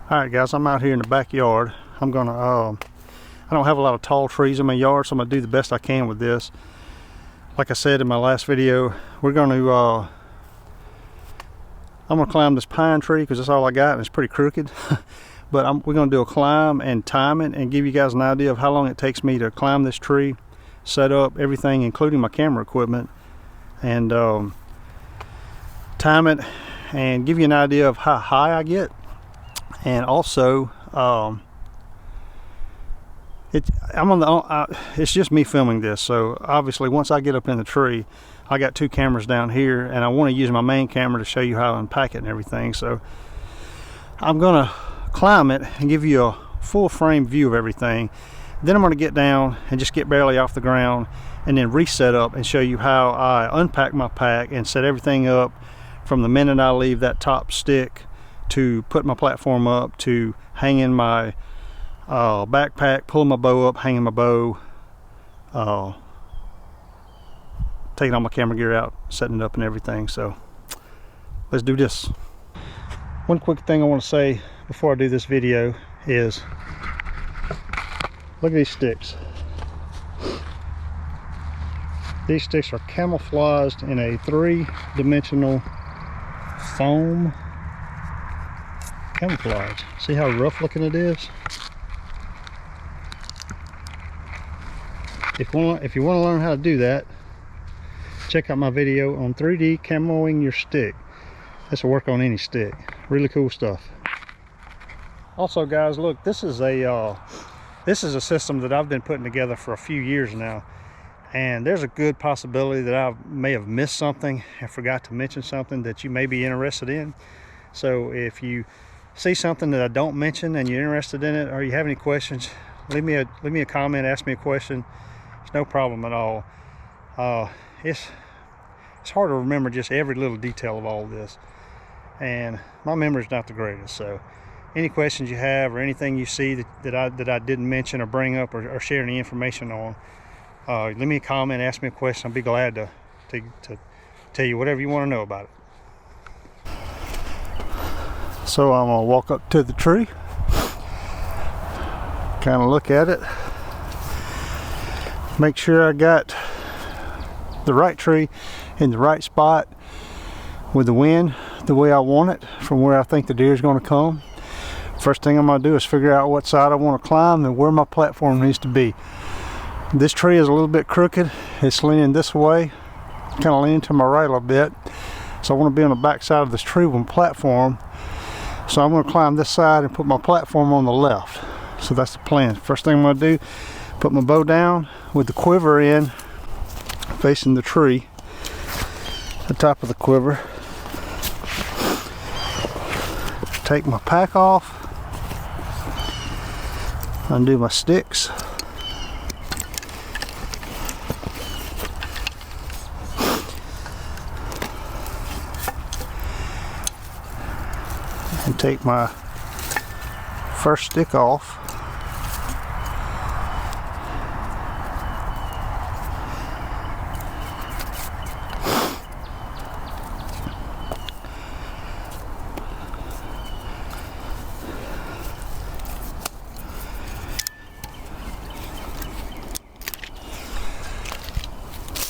Alright guys, I'm out here in the backyard. I'm gonna I don't have a lot of tall trees in my yard, so I'm gonna do the best I can with this. Like I said in my last video, we're gonna I'm gonna climb this pine tree because that's all I got and it's pretty crooked. But we're gonna do a climb and time it and give you guys an idea of how long it takes me to climb this tree, set up everything including my camera equipment, and time it and give you an idea of how high I get. And also it's just me filming this, so obviously once I get up in the tree, I got two cameras down here and I want to use my main camera to show you how to unpack it and everything. So I'm gonna climb it and give you a full frame view of everything. Then I'm going to get down and just get barely off the ground and then reset up and show you how I unpack my pack and set everything up from the minute I leave that top stick to put my platform up, to hanging my backpack, pulling my bow up, hanging my bow, taking all my camera gear out, setting it up and everything. So let's do this. One quick thing I want to say before I do this video is look at these sticks. These sticks are camouflaged in a three-dimensional foam camouflage. See how rough looking it is? If you want to learn how to do that, check out my video on 3D camoing your stick. This will work on any stick. Really cool stuff. Also guys, look, this is a system that I've been putting together for a few years now, and there's a good possibility that I may have missed something and forgot to mention something that you may be interested in. So if you see something that I don't mention and you're interested in it, or you have any questions, leave me a comment, ask me a question. It's no problem at all. It's hard to remember just every little detail of all this, and my memory's not the greatest. So any questions you have or anything you see that I didn't mention or bring up or share any information on, leave me a comment, ask me a question. I'll be glad to tell you whatever you want to know about it. So I'm gonna walk up to the tree, kind of look at it, make sure I got the right tree in the right spot with the wind the way I want it from where I think the deer is going to come. First thing I'm going to do is figure out what side I want to climb and where my platform needs to be. This tree is a little bit crooked. It's leaning this way, kind of leaning to my right a little bit. So I want to be on the back side of this tree with my platform. So I'm going to climb this side and put my platform on the left. So that's the plan. First thing I'm going to do, put my bow down with the quiver in, facing the tree, the top of the quiver. Take my pack off, undo my sticks, and take my first stick off.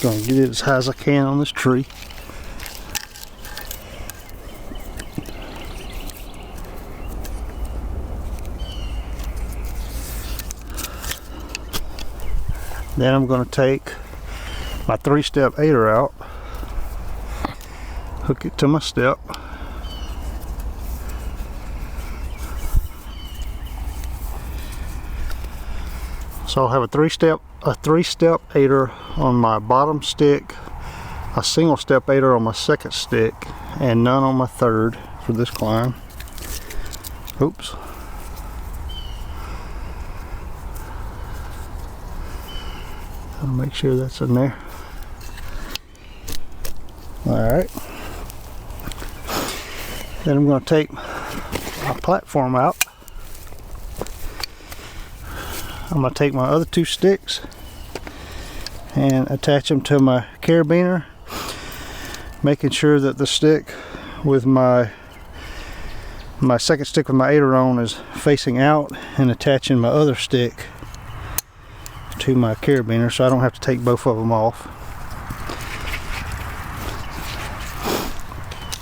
Gonna get it as high as I can on this tree. Then I'm going to take my 3-step aider out, hook it to my step, so I'll have a three-step aider on my bottom stick, a single step aider on my second stick, and none on my third for this climb. Oops. I'll make sure that's in there. Alright. Then I'm going to take my platform out. I'm going to take my other two sticks and attach them to my carabiner, making sure that the stick with my My second stick with my aileron is facing out and attaching my other stick to my carabiner, so I don't have to take both of them off.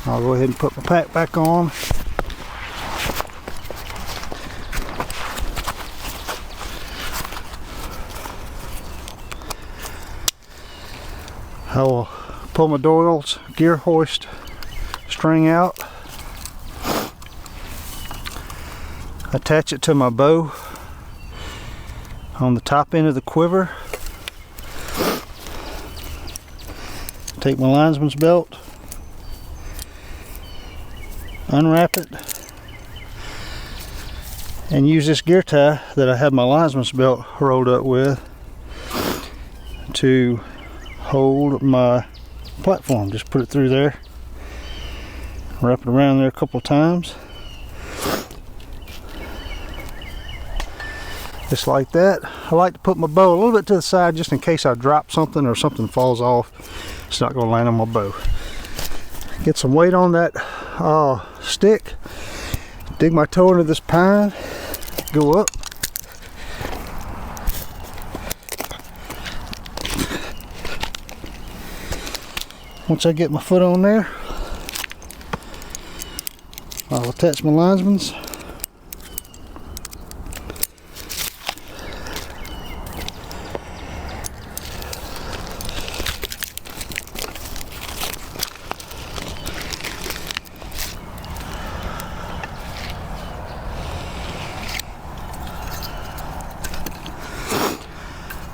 I'll go ahead and put my pack back on. I will pull my Doyle's gear hoist string out, attach it to my bow on the top end of the quiver, take my linesman's belt, unwrap it, and use this gear tie that I have my linesman's belt rolled up with to hold my platform. Just put it through there, wrap it around there a couple of times, just like that. I like to put my bow a little bit to the side just in case I drop something or something falls off. It's not going to land on my bow. Get some weight on that stick, dig my toe into this pine, go up, once I get my foot on there, I'll attach my linesman's.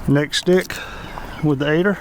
Next stick with the aider.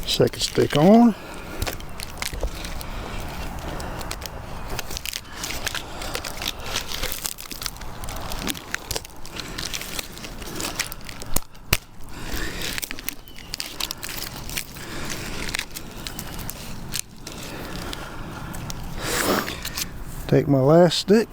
Second stick on. Take my last stick.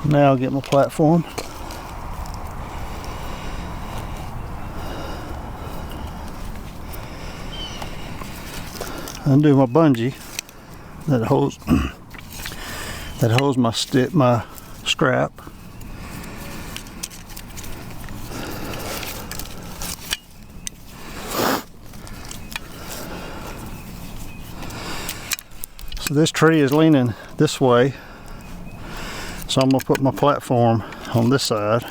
Now I'll get my platform. Undo my bungee that holds my strap. So this tree is leaning this way, so I'm going to put my platform on this side.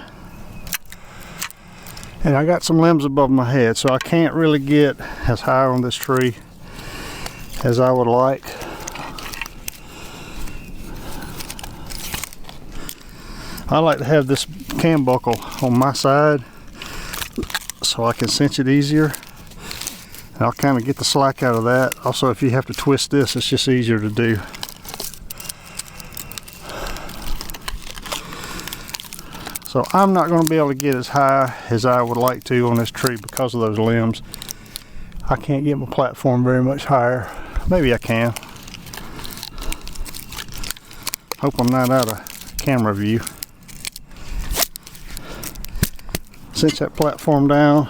And I got some limbs above my head, so I can't really get as high on this tree as I would like. I like to have this cam buckle on my side so I can cinch it easier. And I'll kind of get the slack out of that. Also, if you have to twist this, it's just easier to do. So I'm not going to be able to get as high as I would like to on this tree because of those limbs. I can't get my platform very much higher. Maybe I can. Hope I'm not out of camera view. Cinch that platform down.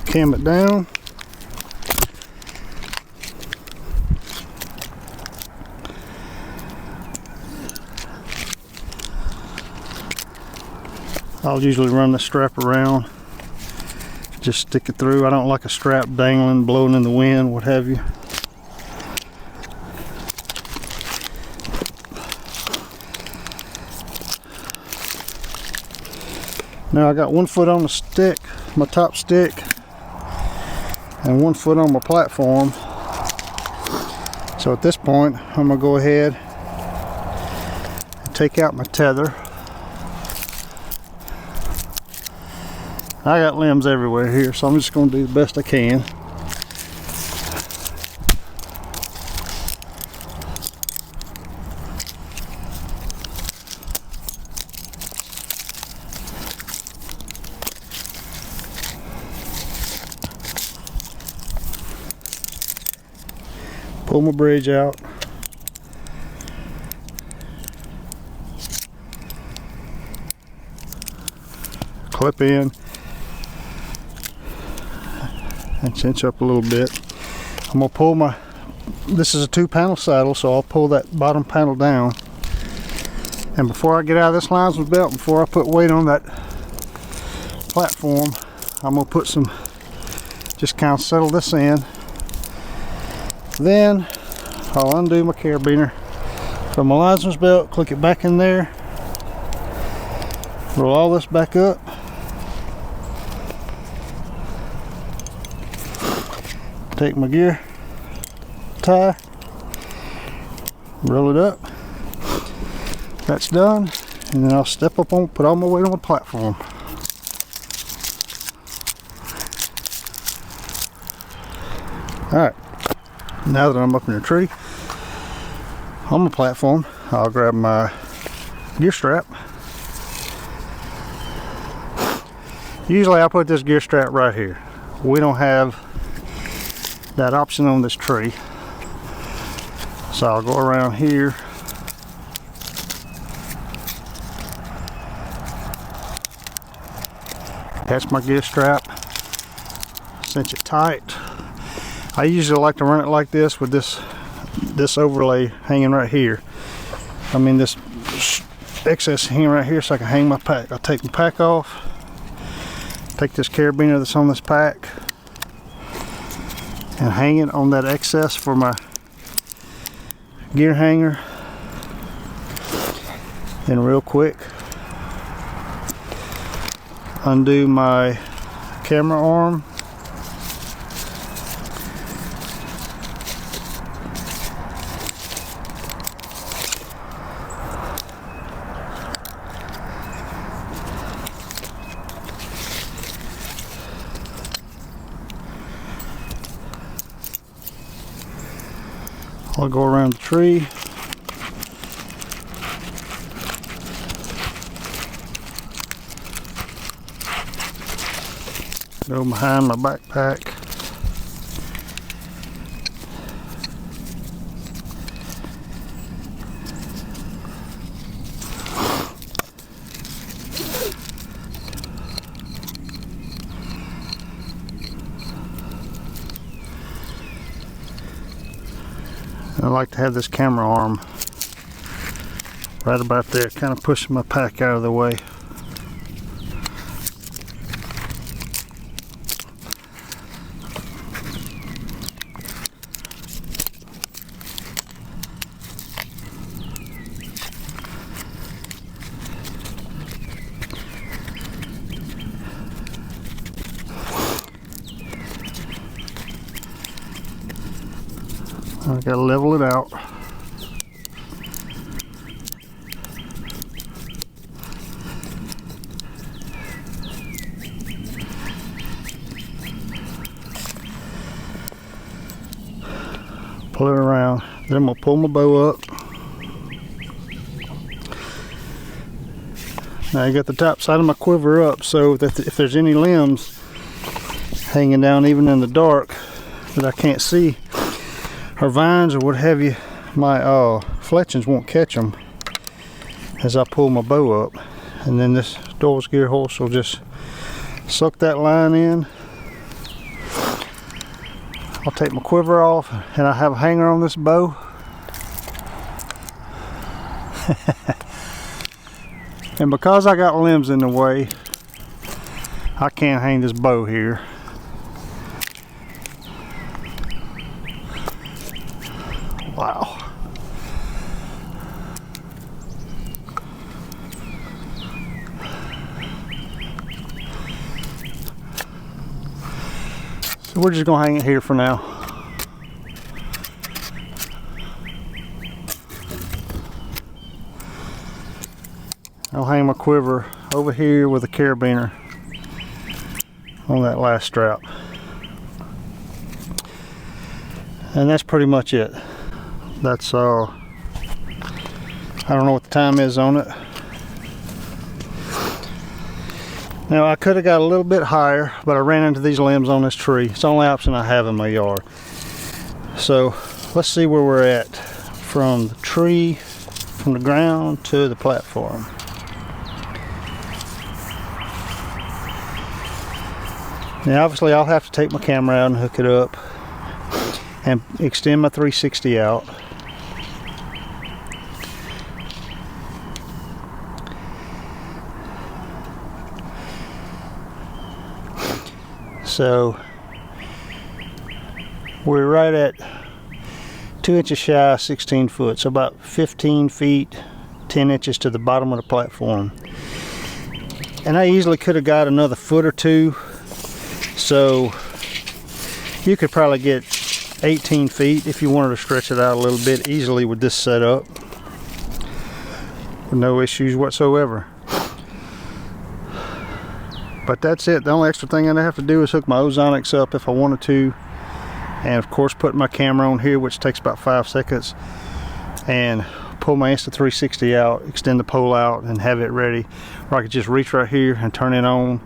Cam it down. I'll usually run the strap around, just stick it through. I don't like a strap dangling, blowing in the wind, what have you. Now I got 1 foot on the stick, my top stick, and 1 foot on my platform. So at this point, I'm gonna go ahead and take out my tether. I got limbs everywhere here, so I'm just going to do the best I can. Pull my bridge out. Clip in. And cinch up a little bit. I'm gonna pull my, this is a 2-panel saddle, so I'll pull that bottom panel down. And before I get out of this linesman belt, before I put weight on that platform, I'm gonna put some, just kind of settle this in. Then I'll undo my carabiner from my linesman's belt, click it back in there, roll all this back up. Take my gear tie, roll it up. That's done, and then I'll step up on, put all my weight on the platform. Alright, now that I'm up in the tree on my platform, I'll grab my gear strap. Usually I put this gear strap right here. We don't have that option on this tree, so I'll go around here, attach my gear strap, cinch it tight. I usually like to run it like this with this overlay hanging right here. I mean this excess hanging right here, so I can hang my pack. I'll take my pack off, take this carabiner that's on this pack, and hang it on that excess for my gear hanger. Then real quick, undo my camera arm. I'll go around the tree. Go behind my backpack. I like to have this camera arm right about there, kind of pushing my pack out of the way. I gotta level it out. Pull it around. Then I'm gonna pull my bow up. Now I got the top side of my quiver up so that if there's any limbs hanging down even in the dark that I can't see, or vines or what have you, my fletchings won't catch them as I pull my bow up. And then this Doyle's gear horse will just suck that line in. I'll take my quiver off, and I have a hanger on this bow. And because I got limbs in the way, I can't hang this bow here. Wow. So we're just gonna hang it here for now. I'll hang my quiver over here with a carabiner on that last strap. And that's pretty much it. That's I don't know what the time is on it. Now I could have got a little bit higher, but I ran into these limbs on this tree. It's the only option I have in my yard. So let's see where we're at from the tree, from the ground to the platform. Now obviously I'll have to take my camera out and hook it up and extend my 360 out. So we're right at 2 inches shy of 16 foot, so about 15 feet 10 inches to the bottom of the platform. And I easily could have got another foot or two, so you could probably get 18 feet if you wanted to stretch it out a little bit easily with this setup with no issues whatsoever. But that's it. The only extra thing I'd have to do is hook my Ozonics up if I wanted to, and of course put my camera on here, which takes about 5 seconds, and pull my Insta360 out, extend the pole out, and have it ready, or I could just reach right here and turn it on.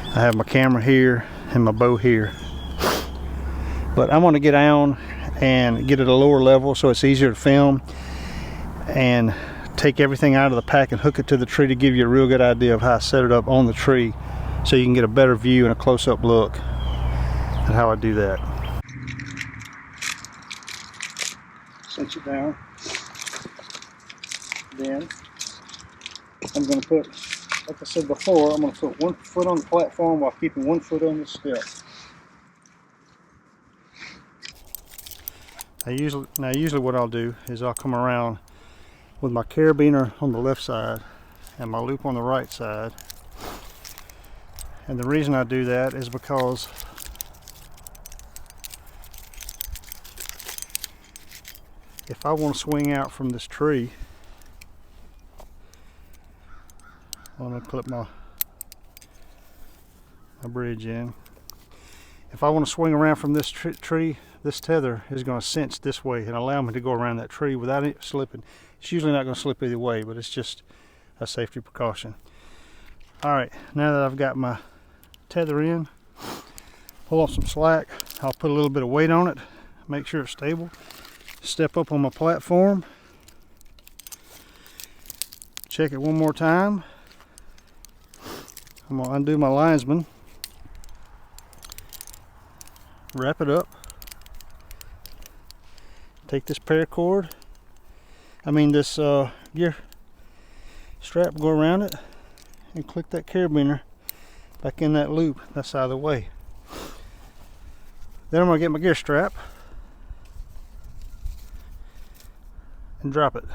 I have my camera here and my bow here. But I'm going to get down and get it at a lower level so it's easier to film, and take everything out of the pack and hook it to the tree to give you a real good idea of how I set it up on the tree, so you can get a better view and a close-up look at how I do that. Cinch it down. Then I'm going to put, like I said before, I'm going to put 1 foot on the platform while keeping 1 foot on the step. Usually what I'll do is I'll come around with my carabiner on the left side and my loop on the right side. And the reason I do that is because if I want to swing out from this tree, let me put my bridge in. If I want to swing around from this tree, this tether is going to cinch this way and allow me to go around that tree without it slipping. It's usually not going to slip either way, but it's just a safety precaution. Alright, now that I've got my tether in, pull off some slack. I'll put a little bit of weight on it, make sure it's stable. Step up on my platform, check it one more time. I'm going to undo my linesman, wrap it up, take this paracord, this gear strap, go around it and click that carabiner back in that loop. That's out of the way. Then I'm going to get my gear strap and drop it.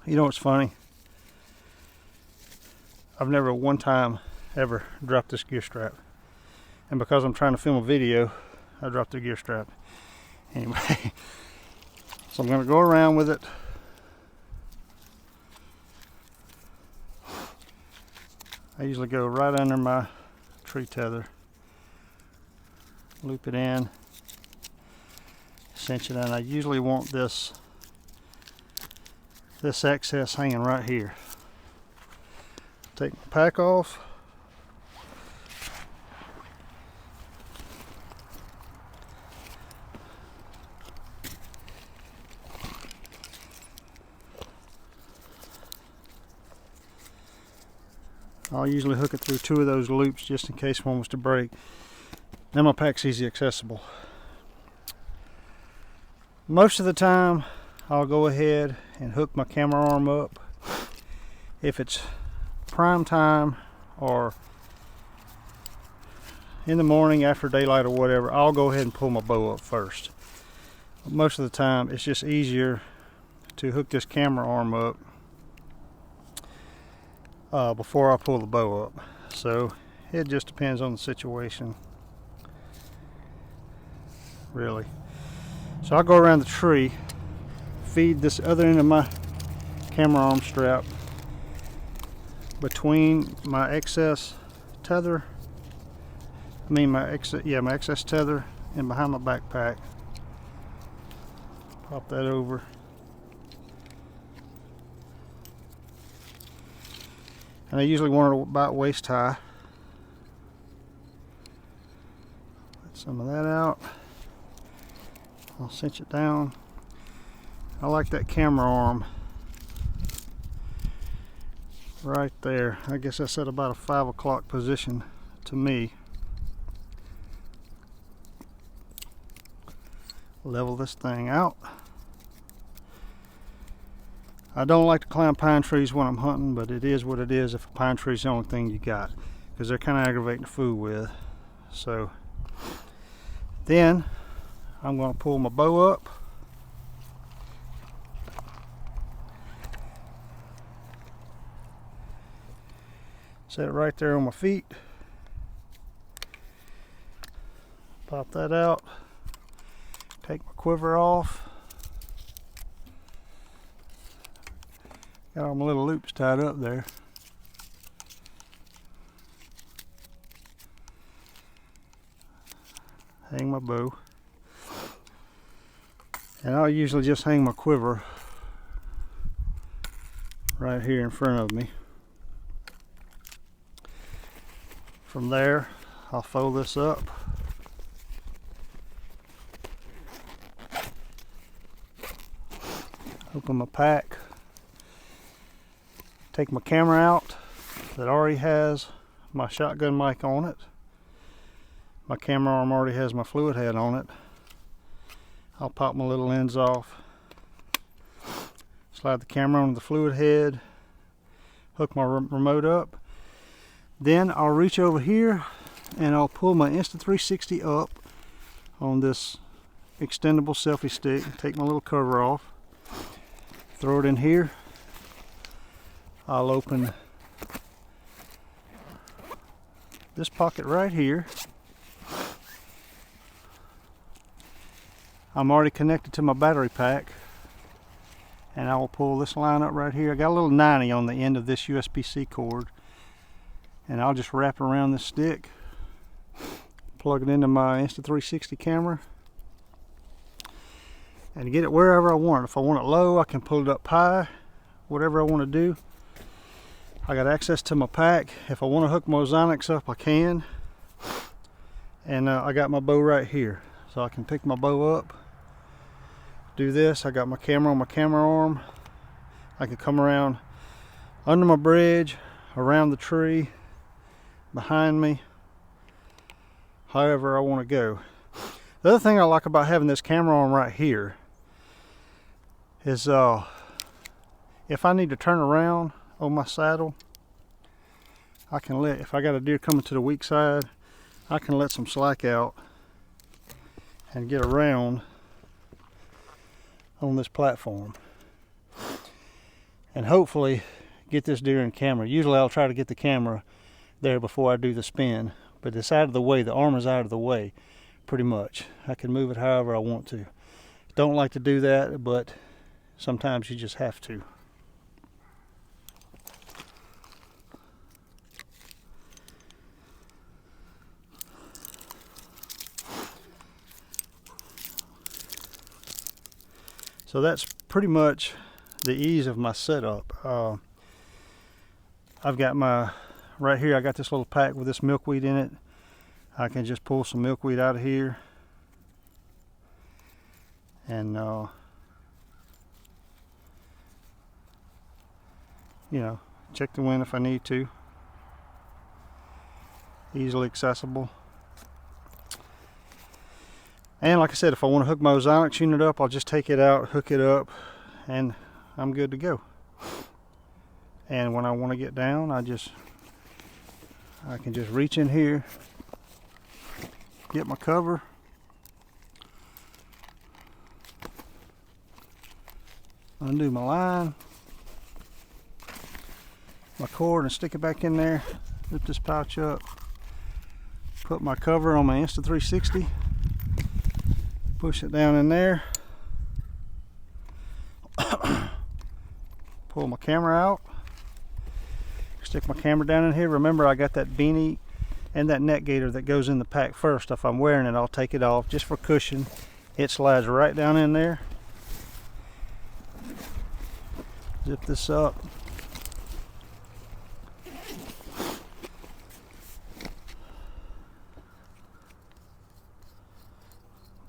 You know what's funny? I've never one time ever dropped this gear strap. And because I'm trying to film a video, I dropped the gear strap. Anyway, so I'm going to go around with it. I usually go right under my tree tether, loop it in, cinch it in. I usually want this excess hanging right here. Take my pack off. I'll usually hook it through 2 of those loops just in case one was to break. Then my pack's easy accessible. Most of the time I'll go ahead and hook my camera arm up. If it's prime time or in the morning after daylight or whatever, I'll go ahead and pull my bow up first. But most of the time it's just easier to hook this camera arm up before I pull the bow up. So it just depends on the situation, really. So I'll go around the tree, feed this other end of my camera arm strap between my excess tether, my excess tether, and behind my backpack. Pop that over. And I usually want it about waist high. Let some of that out. I'll cinch it down. I like that camera arm right there. I guess that's at about a 5 o'clock position to me. Level this thing out. I don't like to climb pine trees when I'm hunting, but it is what it is if a pine tree is the only thing you got, because they're kind of aggravating to fool with. So then I'm going to pull my bow up. Set it right there on my feet. Pop that out. Take my quiver off. Got all my little loops tied up there. Hang my bow. And I'll usually just hang my quiver right here in front of me. From there, I'll fold this up. Open my pack. Take my camera out that already has my shotgun mic on it. My camera arm already has my fluid head on it. I'll pop my little ends off. Slide the camera onto the fluid head. Hook my remote up. Then I'll reach over here and I'll pull my Insta360 up on this extendable selfie stick. Take my little cover off. Throw it in here. I'll open this pocket right here. I'm already connected to my battery pack, and I will pull this line up right here. I got a little 90 on the end of this USB-C cord, and I'll just wrap it around this stick, plug it into my Insta360 camera, and get it wherever I want it. If I want it low, I can pull it up high, whatever I want to do. I got access to my pack. If I want to hook my Ozonics up, I can. And I got my bow right here, so I can pick my bow up, do this. I got my camera on my camera arm. I can come around under my bridge, around the tree, behind me, however I want to go. The other thing I like about having this camera arm right here is if I need to turn around on my saddle, I can if I got a deer coming to the weak side, I can let some slack out and get around on this platform. and hopefully get this deer in camera. Usually I'll try to get the camera there before I do the spin, but it's out of the way. The arm is out of the way pretty much. I can move it however I want to. Don't like to do that, but sometimes you just have to. So that's pretty much the ease of my setup. I've got my, right here I got this little pack with this milkweed in it. I can just pull some milkweed out of here and you know, check the wind if I need to. Easily accessible. And like I said, if I want to hook my Ozonics unit up, I'll just take it out, hook it up, and I'm good to go. And when I want to get down, I can just reach in here, get my cover, undo my line, my cord, and stick it back in there, zip this pouch up, put my cover on my Insta360, push it down in there, pull my camera out, stick my camera down in here. Remember, I got that beanie and that neck gaiter that goes in the pack first. If I'm wearing it, I'll take it off just for cushion. It slides right down in there. Zip this up.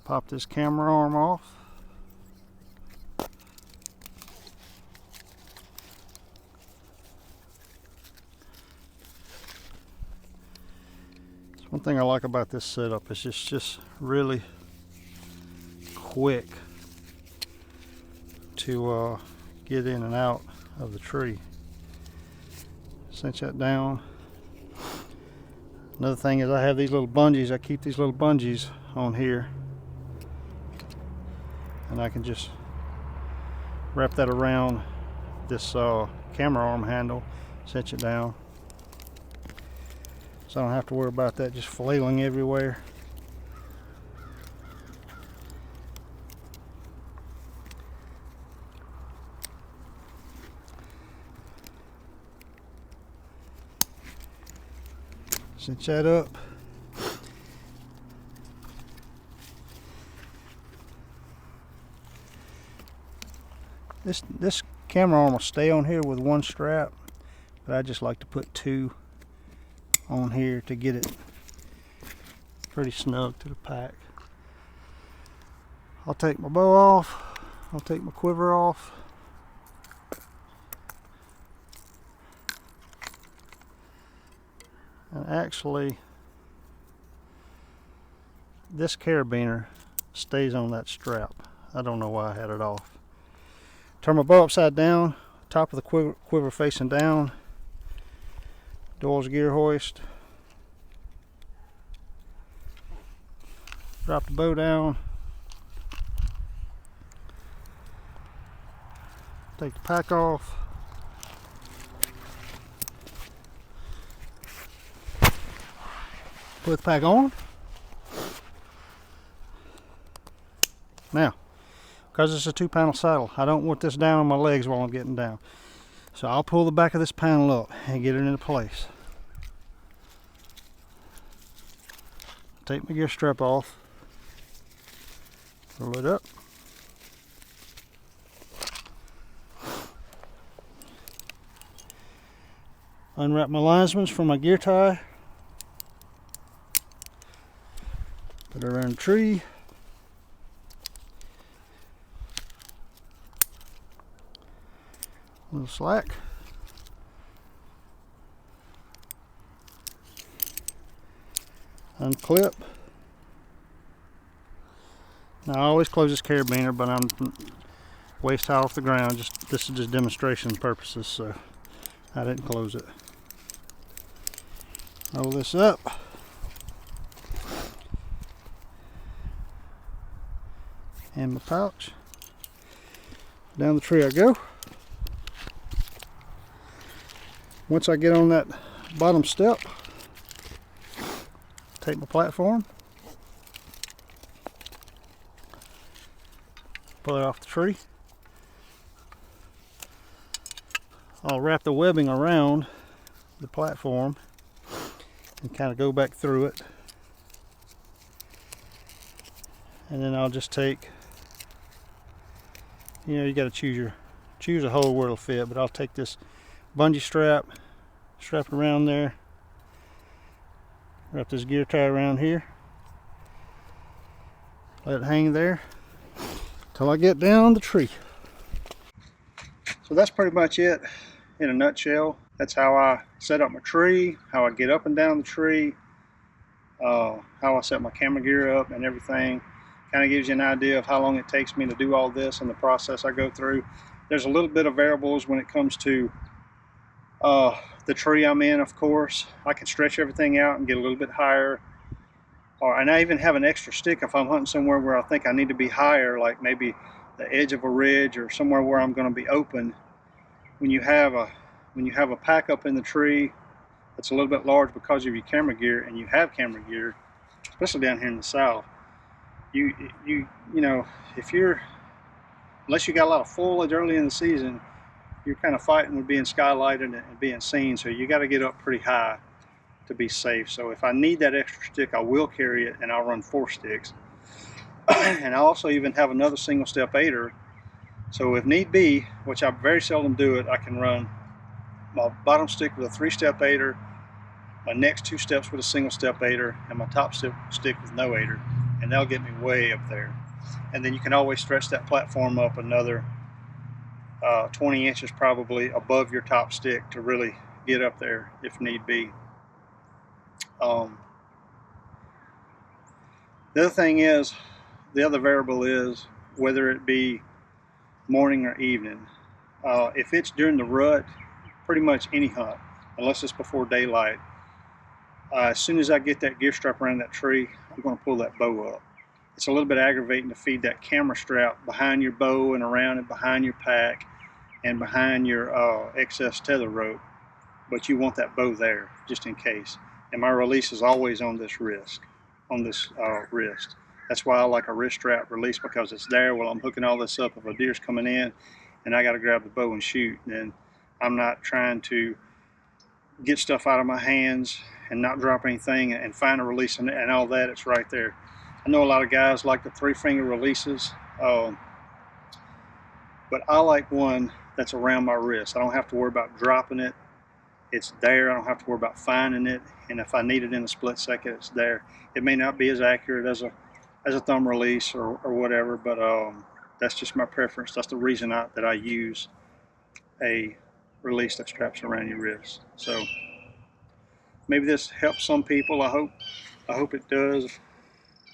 Pop this camera arm off. One thing I like about this setup is it's just really quick to get in and out of the tree. Cinch that down. Another thing is I have these little bungees. I keep these little bungees on here, and I can just wrap that around this camera arm handle, cinch it down, so I don't have to worry about that just flailing everywhere. Cinch that up. This camera arm will stay on here with one strap, but I just like to put two on here to get it pretty snug to the pack. I'll take my bow off, I'll take my quiver off, and actually this carabiner stays on that strap. I don't know why I had it off. Turn my bow upside down, top of the quiver facing down, Doyle's gear hoist, drop the bow down, take the pack off, put the pack on. Now, because it's a 2-panel saddle, I don't want this down on my legs while I'm getting down. So I'll pull the back of this panel up and get it into place. Take my gear strap off, roll it up. Unwrap my linesmans from my gear tie. Put it around the tree. A little slack. Unclip. Now I always close this carabiner, but I'm waist high off the ground. This is just demonstration purposes, so I didn't close it. Roll this up. And my pouch. Down the tree I go. Once I get on that bottom step, take my platform, pull it off the tree. I'll wrap the webbing around the platform and kind of go back through it. And then I'll just take, you know, you got to choose a hole where it'll fit, but I'll take this bungee strap, strap it around there, wrap this gear tie around here, let it hang there till I get down the tree. So that's pretty much it in a nutshell. That's how I set up my tree, how I get up and down the tree, how I set my camera gear up and everything. Kind of gives you an idea of how long it takes me to do all this and the process I go through. There's a little bit of variables when it comes to the tree I'm in, of course. I can stretch everything out and get a little bit higher. And I even have an extra stick if I'm hunting somewhere where I think I need to be higher, like maybe the edge of a ridge or somewhere where I'm going to be open. When you have a pack up in the tree that's a little bit large because of your camera gear, and you have camera gear, especially down here in the south, you know, unless you got a lot of foliage early in the season, you're kind of fighting with being skylighted and being seen. So you got to get up pretty high to be safe. So if I need that extra stick, I will carry it, and I'll run 4 sticks. And I also even have another single step aider. So if need be, which I very seldom do it, I can run my bottom stick with a 3-step aider, my next 2 steps with a single step aider, and my top stick with no aider, and that'll get me way up there. And then you can always stretch that platform up another 20 inches probably above your top stick to really get up there if need be. The other thing is, the other variable is whether it be morning or evening. If it's during the rut, pretty much any hunt, unless it's before daylight, as soon as I get that gear strap around that tree, I'm going to pull that bow up. It's a little bit aggravating to feed that camera strap behind your bow and around it, behind your pack and behind your excess tether rope, but you want that bow there just in case. And my release is always on this wrist, wrist. That's why I like a wrist strap release, because it's there while I'm hooking all this up. If a deer's coming in and I got to grab the bow and shoot, then I'm not trying to get stuff out of my hands and not drop anything and find a release and all that. It's right there. I know a lot of guys like the 3-finger releases, but I like one that's around my wrist. I don't have to worry about dropping it. It's there. I don't have to worry about finding it. And if I need it in a split second, it's there. It may not be as accurate as a thumb release or whatever, but that's just my preference. That's the reason that I use a release that straps around your wrist. So maybe this helps some people. I hope it does.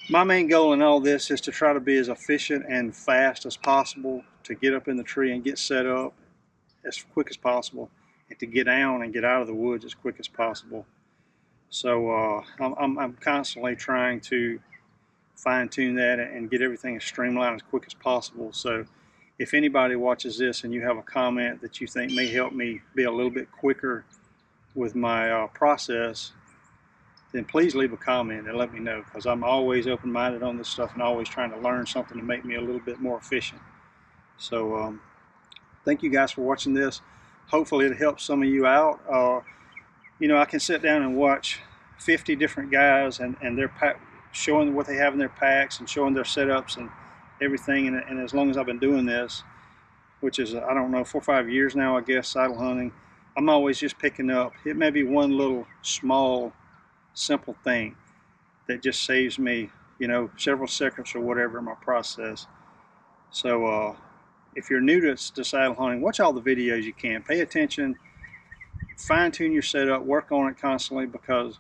My main goal in all this is to try to be as efficient and fast as possible, to get up in the tree and get set up as quick as possible, and to get down and get out of the woods as quick as possible. So I'm constantly trying to fine-tune that and get everything as streamlined as quick as possible. So if anybody watches this and you have a comment that you think may help me be a little bit quicker with my process, then please leave a comment and let me know, because I'm always open-minded on this stuff and always trying to learn something to make me a little bit more efficient. So thank you guys for watching this. Hopefully it helps some of you out. You know, I can sit down and watch 50 different guys and their pack, showing what they have in their packs and showing their setups and everything. And as long as I've been doing this, which is, I don't know, 4 or 5 years now, I guess, saddle hunting, I'm always just picking up, it may be one little small simple thing that just saves me, you know, several seconds or whatever in my process. So if you're new to saddle hunting, watch all the videos you can, pay attention, fine-tune your setup, work on it constantly, because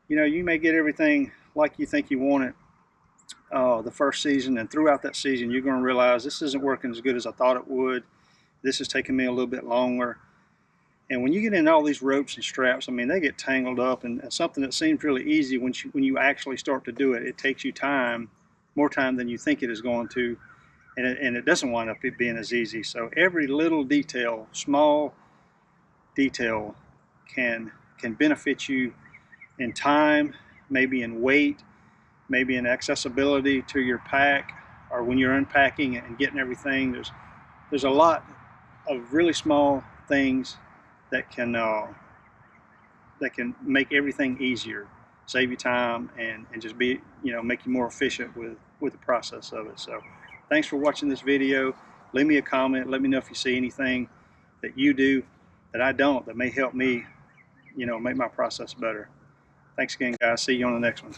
you know, you may get everything like you think you want it the first season, and throughout that season you're going to realize this isn't working as good as I thought it would. This is taking me a little bit longer. And when you get in all these ropes and straps, I mean, they get tangled up, and something that seems really easy, when you actually start to do it, it takes you time, more time than you think it is going to, and it doesn't wind up being as easy. So every little detail, small detail, can benefit you in time, maybe in weight, maybe in accessibility to your pack, or when you're unpacking and getting everything. There's a lot of really small things that can make everything easier, save you time, and just be, make you more efficient with the process of it. So thanks for watching this video. Leave me a comment. Let me know if you see anything that you do that I don't, that may help me, make my process better. Thanks again, guys. See you on the next one.